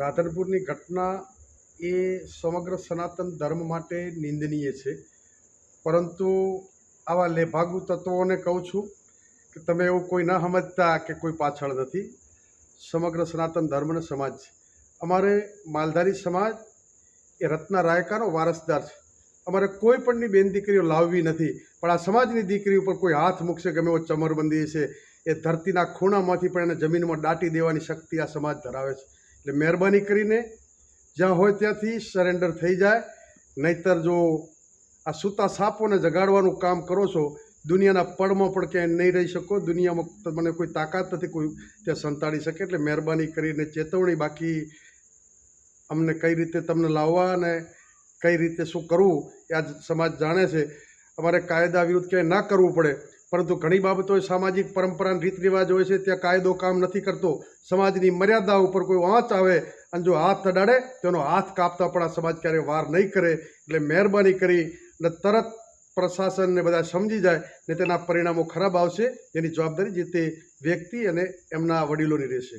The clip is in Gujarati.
રાધનપુરની ઘટના એ સમગ્ર સનાતન ધર્મ માટે નિંદનીય છે, પરંતુ આવા લેભાગુ તત્વોને કહું છું કે તમે એવું કોઈ ન સમજતા કે કોઈ પાછળ નથી. સમગ્ર સનાતન ધર્મનો સમાજ છે. અમારે માલધારી સમાજ એ રત્ના રાયકાનો વારસદાર છે. અમારે કોઈ પણની બેન દીકરીઓ લાવવી નથી, પણ આ સમાજની દીકરી ઉપર કોઈ હાથ મૂકશે ગમે એવો ચમરબંધી છે એ ધરતીના ખૂણામાંથી પણ એને જમીનમાં દાટી દેવાની શક્તિ આ સમાજ ધરાવે છે. એટલે મહેરબાની કરીને જ્યાં હોય ત્યાંથી સરેન્ડર થઈ જાય, નહીતર જો આ સૂતા સાપોને જગાડવાનું કામ કરો છો, દુનિયાના પડમાં પણ ક્યાંય નહીં રહી શકો. દુનિયામાં તમને કોઈ તાકાત નથી કોઈ ત્યાં સંતાડી શકે. એટલે મહેરબાની કરીને ચેતવણી. બાકી અમને કઈ રીતે તમને લાવવા અને કઈ રીતે શું કરવું એ આજ સમાજ જાણે છે. અમારે કાયદા વિરુદ્ધ ક્યાંય ના કરવું પડે, પરંતુ ઘણી બાબતો સામાજિક પરંપરા રીત રિવાજ હોય છે, ત્યાં કાયદો કામ નથી કરતો. સમાજની મર્યાદા ઉપર કોઈ વાંચ આવે અને જો હાથ અડાડે તેનો હાથ કાપતા પણ આ સમાજ ક્યારેય વાર નહીં કરે. એટલે મહેરબાની કરી અને તરત પ્રશાસનને બધા સમજી જાય ને તેના પરિણામો ખરાબ આવશે. એની જવાબદારી જે તે વ્યક્તિ અને એમના વડીલોની રહેશે.